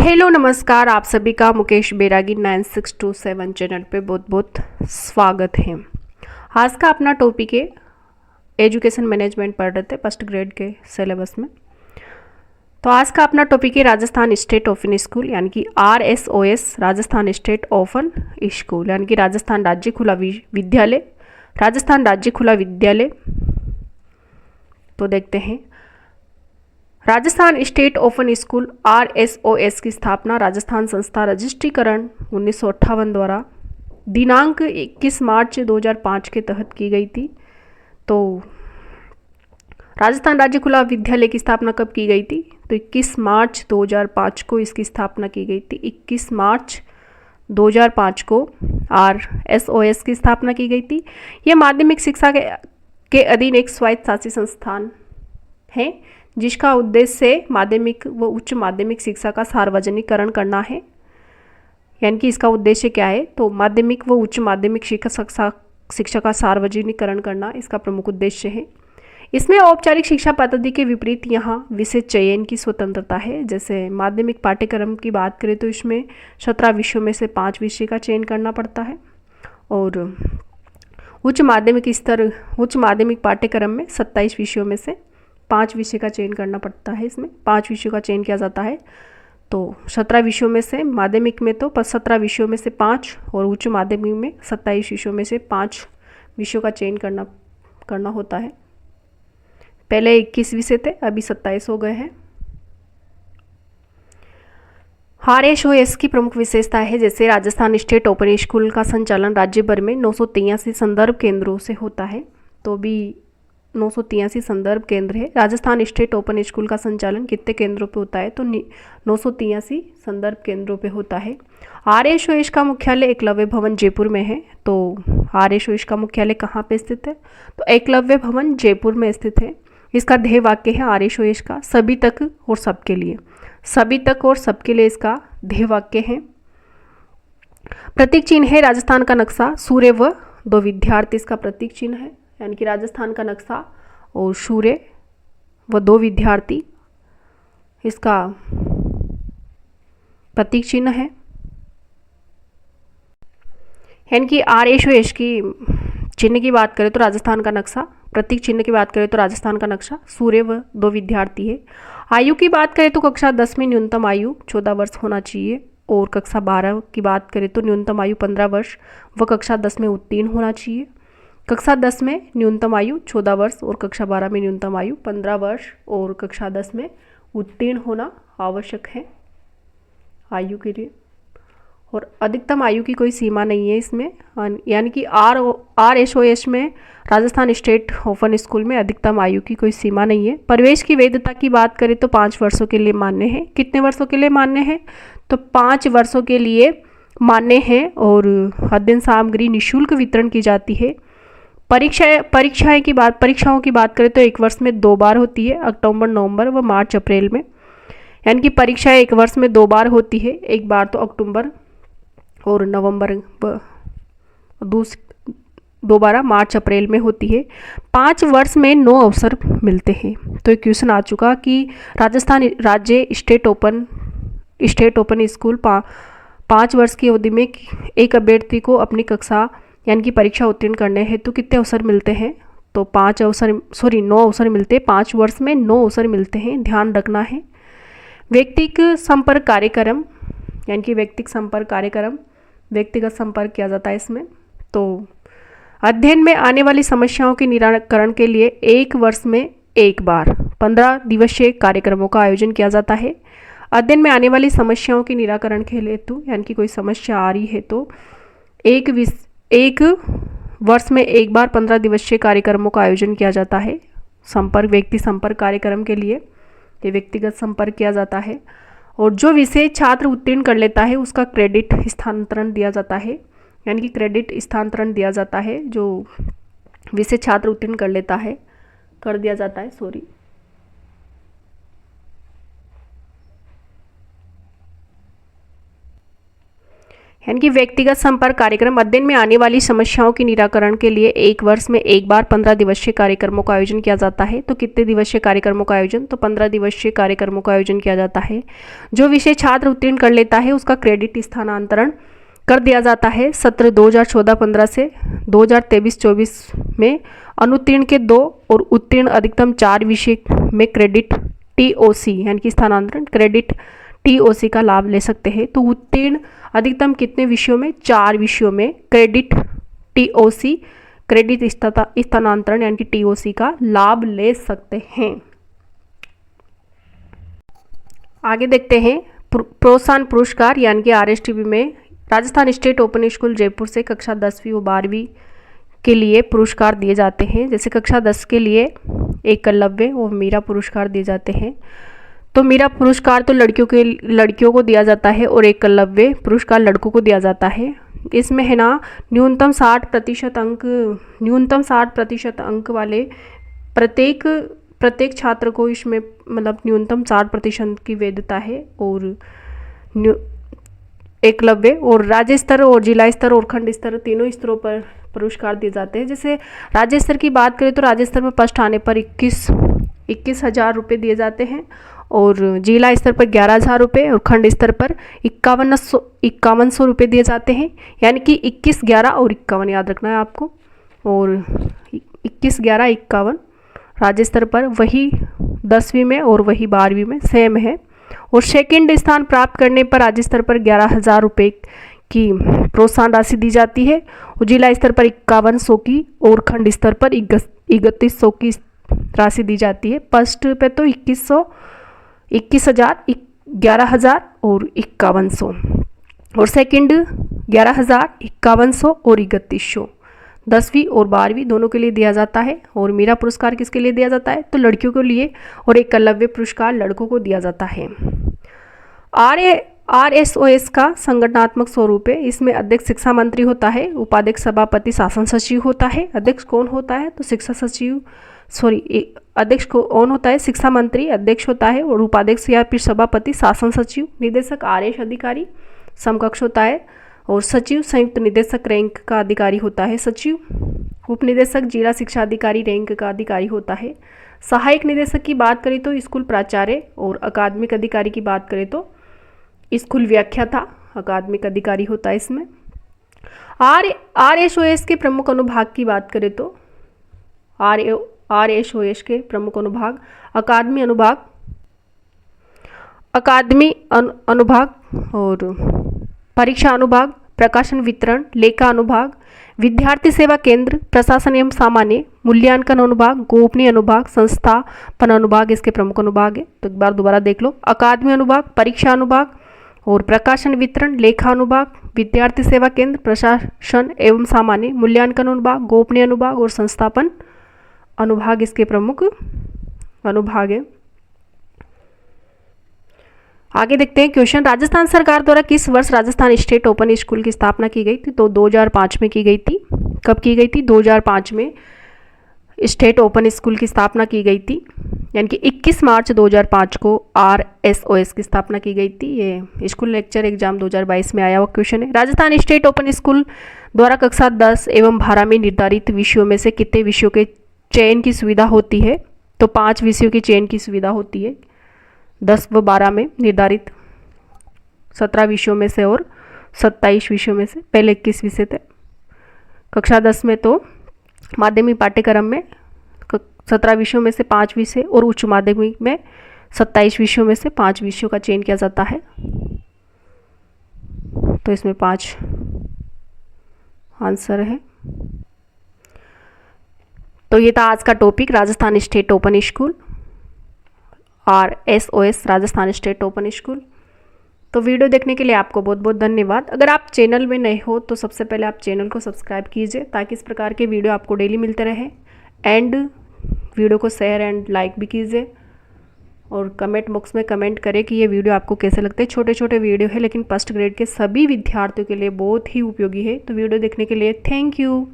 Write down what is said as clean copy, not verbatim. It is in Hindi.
हेलो नमस्कार, आप सभी का मुकेश बैरागी 9627 चैनल पे बहुत बहुत स्वागत है। आज का अपना टॉपिक है एजुकेशन मैनेजमेंट पढ़ रहे थे फर्स्ट ग्रेड के सिलेबस में। तो आज का अपना टॉपिक है राजस्थान स्टेट ओपन स्कूल यानी कि RSOS, Rajasthan state open school यानी कि राजस्थान राज्य खुला विद्यालय, राजस्थान राज्य खुला विद्यालय। तो देखते हैं, Rajasthan state open school RSOS की स्थापना राजस्थान संस्था रजिस्ट्रीकरण 1958 द्वारा दिनांक 21 मार्च 2005 के तहत की गई थी। तो राजस्थान राज्य खुला विद्यालय की स्थापना कब की गई थी? तो 21 मार्च 2005 को इसकी स्थापना की गई थी। 21 मार्च 2005 को RSOS की स्थापना की गई थी। यह माध्यमिक शिक्षा के अधीन एक स्वायत्त शासी संस्थान है जिसका उद्देश्य माध्यमिक व उच्च माध्यमिक शिक्षा का सार्वजनिकरण करना है। यानी कि इसका उद्देश्य क्या है? तो माध्यमिक व उच्च माध्यमिक शिक्षा का सार्वजनिकरण करना इसका प्रमुख उद्देश्य है। इसमें औपचारिक शिक्षा पद्धति के विपरीत यहाँ विषय चयन की स्वतंत्रता है। जैसे माध्यमिक पाठ्यक्रम की बात करें तो इसमें 17 विषयों में से 5 विषय का चयन करना पड़ता है और उच्च माध्यमिक पाठ्यक्रम में 27 विषयों में से 5 विषय का चयन करना पड़ता है। इसमें 5 विषयों का चयन किया जाता है। तो 17 विषयों में से माध्यमिक में तो 17 विषयों में से 5 और उच्च माध्यमिक में 27 विषयों में से 5 विषयों का चयन करना होता है। पहले 21 विषय थे, अभी 27 हो गए हैं। RSOS की प्रमुख विशेषता है, जैसे राजस्थान स्टेट ओपन स्कूल का संचालन राज्य भर में 983 संदर्भ केंद्रों से होता है। तो भी 983 संदर्भ केंद्र है। राजस्थान स्टेट ओपन स्कूल का संचालन कितने केंद्रों पे होता है? तो 983 संदर्भ केंद्रों पे होता है। RSOS का मुख्यालय एकलव्य भवन जयपुर में है। तो RSOS का मुख्यालय कहाँ पे स्थित है? तो एकलव्य भवन जयपुर में स्थित है। इसका ध्येय वाक्य है RSOS का सभी तक और सबके लिए। सभी तक और सबके लिए इसका ध्येय वाक्य है। प्रतीक चिन्ह है राजस्थान का नक्शा, सूर्य व 2 विद्यार्थी इसका प्रतीक चिन्ह है। यानी कि राजस्थान का नक्शा और सूर्य व 2 विद्यार्थी इसका प्रतीक चिन्ह है। यानी कि RSOS की चिन्ह की बात करें तो राजस्थान का नक्शा, प्रतीक चिन्ह की बात करें तो राजस्थान का नक्शा, सूर्य व 2 विद्यार्थी है। आयु की बात करें तो कक्षा 10 में न्यूनतम आयु 14 वर्ष होना चाहिए और कक्षा 12 की बात करें तो न्यूनतम आयु 15 वर्ष व कक्षा 10 में उत्तीर्ण होना चाहिए। कक्षा 10 में न्यूनतम आयु 14 वर्ष और कक्षा 12 में न्यूनतम आयु 15 वर्ष और कक्षा 10 में उत्तीर्ण होना आवश्यक है आयु के लिए। और अधिकतम आयु की कोई सीमा नहीं है इसमें। यानी कि RSOS में राजस्थान स्टेट ओपन स्कूल में अधिकतम आयु की कोई सीमा नहीं है। प्रवेश की वैधता की बात करें तो 5 वर्षों के लिए मान्य है। कितने वर्षों के लिए मान्य है? तो 5 वर्षों के लिए मान्य है और अध्ययन सामग्री निःशुल्क वितरण की जाती है। परीक्षाओं की बात करें तो 1 वर्ष में 2 बार होती है, अक्टूबर नवंबर व मार्च अप्रैल में। यानी कि परीक्षाएं 1 वर्ष में 2 बार होती है, एक बार तो अक्टूबर और नवंबर, दोबारा मार्च अप्रैल में होती है। 5 वर्ष में 9 अवसर मिलते हैं। तो एक क्वेश्चन आ चुका कि राजस्थान राज्य स्टेट ओपन स्कूल 5 वर्ष की अवधि में एक अभ्यर्थी को अपनी कक्षा यानी कि परीक्षा उत्तीर्ण करने हेतु कितने अवसर मिलते हैं? तो 9 अवसर मिलते हैं। 5 वर्ष में 9 अवसर मिलते हैं, ध्यान रखना है। व्यक्तिगत संपर्क कार्यक्रम यानी कि व्यक्तिगत संपर्क किया जाता है इसमें। तो अध्ययन में आने वाली समस्याओं के निराकरण के लिए 1 वर्ष में 1 बार 15 दिवसीय कार्यक्रमों का आयोजन किया जाता है। अध्ययन में आने वाली समस्याओं के निराकरण के हेतु यानी कि कोई समस्या आ रही है तो एक वर्ष में 1 बार 15 दिवसीय कार्यक्रमों का आयोजन किया जाता है। व्यक्ति संपर्क कार्यक्रम के लिए ये व्यक्तिगत संपर्क किया जाता है। और जो विषय छात्र उत्तीर्ण कर लेता है उसका क्रेडिट स्थानांतरण दिया जाता है। यानी कि क्रेडिट स्थानांतरण दिया जाता है, जो विषय छात्र उत्तीर्ण कर दिया जाता है। यानी कि व्यक्तिगत संपर्क कार्यक्रम अध्ययन में आने वाली समस्याओं के निराकरण के लिए एक वर्ष में एक बार 15 दिवसीय कार्यक्रमों का आयोजन किया जाता है। तो कितने दिवसीय कार्यक्रमों का आयोजन? तो 15 दिवसीय कार्यक्रमों का आयोजन किया जाता है। जो विषय छात्र उत्तीर्ण कर लेता है उसका क्रेडिट स्थानांतरण कर दिया जाता है। सत्र 2014-15 से 2023-24 में अनुत्तीर्ण के 2 और उत्तीर्ण अधिकतम 4 विषय में क्रेडिट TOC यानी कि स्थानांतरण क्रेडिट TOC का लाभ ले सकते हैं। तो उत्तीर्ण अधिकतम कितने विषयों में? 4 विषयों में क्रेडिट TOC क्रेडिट स्थानांतरण यानी कि TOC का लाभ ले सकते हैं। आगे देखते हैं प्रोत्साहन पुरस्कार यानी कि RSTP में Rajasthan state open school Jaipur से कक्षा 10वीं और 12वीं के लिए पुरस्कार दिए जाते हैं। जैसे कक्षा 10 के लिए एकलव्य और मीरा पुरस्कार दिए जाते हैं। तो मीरा पुरस्कार तो लड़कियों को दिया जाता है और एकलव्य पुरस्कार लड़कों को दिया जाता है। इसमें है ना न्यूनतम 60% अंक वाले प्रत्येक छात्र को इसमें मतलब न्यूनतम 60% की वैधता है। और एकलव्य और राज्य स्तर और जिला स्तर और खंड स्तर तीनों स्तरों पर पुरस्कार दिए जाते हैं। जैसे राज्य स्तर की बात करें तो राज्य स्तर पर फर्स्ट आने पर 21,000 रुपये दिए जाते हैं और जिला स्तर पर 11,000 रुपये और खंड स्तर पर 5100 रुपये दिए जाते हैं। यानी कि 21, 11 और 51 याद रखना है आपको। और 21, 11, 51 राज्य स्तर पर, वही 10वीं में और वही 12वीं में सेम है। और सेकंड स्थान प्राप्त करने पर राज्य स्तर पर 11,000 रुपये की प्रोत्साहन राशि दी जाती है और जिला स्तर पर 5100 की और खंड स्तर पर 3100 की राशि दी जाती है। फर्स्ट पे तो 21,000, 11,000 और 5100 और सेकंड 11,000, 5100 और 3100 10वीं और 12वीं दोनों के लिए दिया जाता है। और मीरा पुरस्कार किसके लिए दिया जाता है? तो लड़कियों के लिए। और एकलव्य पुरस्कार लड़कों को दिया जाता है। RSOS का संगठनात्मक स्वरूप है। इसमें अध्यक्ष शिक्षा मंत्री होता है, उपाध्यक्ष सभापति शासन सचिव होता है। अध्यक्ष कौन होता है? तो अध्यक्ष कौन होता है? शिक्षा मंत्री अध्यक्ष होता है और उपाध्यक्ष या फिर सभापति शासन सचिव। निदेशक RS अधिकारी समकक्ष होता है और सचिव संयुक्त निदेशक रैंक का अधिकारी होता है सचिव। उप निदेशक जिला शिक्षा अधिकारी रैंक का अधिकारी होता है। सहायक निदेशक की बात करें तो स्कूल प्राचार्य और अकादमिक अधिकारी की बात करें तो स्कूल व्याख्याता अकादमिक अधिकारी होता है इसमें। RSOS के प्रमुख अनुभाग की बात करें तो RSOS के प्रमुख अनुभाग अकादमी अनुभाग और परीक्षा अनुभाग, प्रकाशन वितरण, लेखा अनुभाग, विद्यार्थी सेवा केंद्र, प्रशासन एवं सामान्य, मूल्यांकन अनुभाग, गोपनीय अनुभाग, संस्थापन अनुभाग इसके प्रमुख अनुभाग है। तो एक बार दोबारा देख लो, अकादमी अनुभाग, परीक्षा अनुभाग और प्रकाशन वितरण, लेखा अनुभाग, विद्यार्थी सेवा केंद्र, प्रशासन एवं सामान्य, मूल्यांकन अनुभाग, गोपनीय अनुभाग और संस्थापन अनुभाग इसके प्रमुख अनुभाग है। आगे देखते हैं क्वेश्चन। राजस्थान सरकार द्वारा किस वर्ष राजस्थान स्टेट ओपन स्कूल की स्थापना की गई थी? तो 2005 में की गई थी। कब की गई थी? 2005 में स्टेट ओपन स्कूल की स्थापना की गई थी। यानी कि 21 मार्च 2005 को RSOS की स्थापना की गई थी। ये स्कूल लेक्चर एग्जाम 2022 में आया हुआ क्वेश्चन है। राजस्थान स्टेट ओपन स्कूल द्वारा कक्षा 10 एवं 12 में निर्धारित विषयों में से कितने विषयों के चयन की सुविधा होती है? तो 5 विषयों की चयन की सुविधा होती है 10 व 12 में निर्धारित 17 विषयों में से और 27 विषयों में से। पहले 21 विषय थे। कक्षा 10 में तो माध्यमिक पाठ्यक्रम में 17 विषयों में से 5 विषय और उच्च माध्यमिक में 27 विषयों में से 5 विषयों का चयन किया जाता है। तो इसमें 5 आंसर है। तो ये था आज का topic, Rajasthan state open school, RSOS Rajasthan state open school. तो वीडियो देखने के लिए आपको बहुत बहुत धन्यवाद। अगर आप चैनल में नए हो तो सबसे पहले आप चैनल को सब्सक्राइब कीजिए ताकि इस प्रकार के वीडियो आपको डेली मिलते रहे। एंड वीडियो को शेयर एंड लाइक भी कीजिए और कमेंट बॉक्स में कमेंट करें कि ये वीडियो आपको कैसे लगते हैं। छोटे छोटे वीडियो है लेकिन फर्स्ट ग्रेड के सभी विद्यार्थियों के लिए बहुत ही उपयोगी है। तो वीडियो देखने के लिए थैंक यू।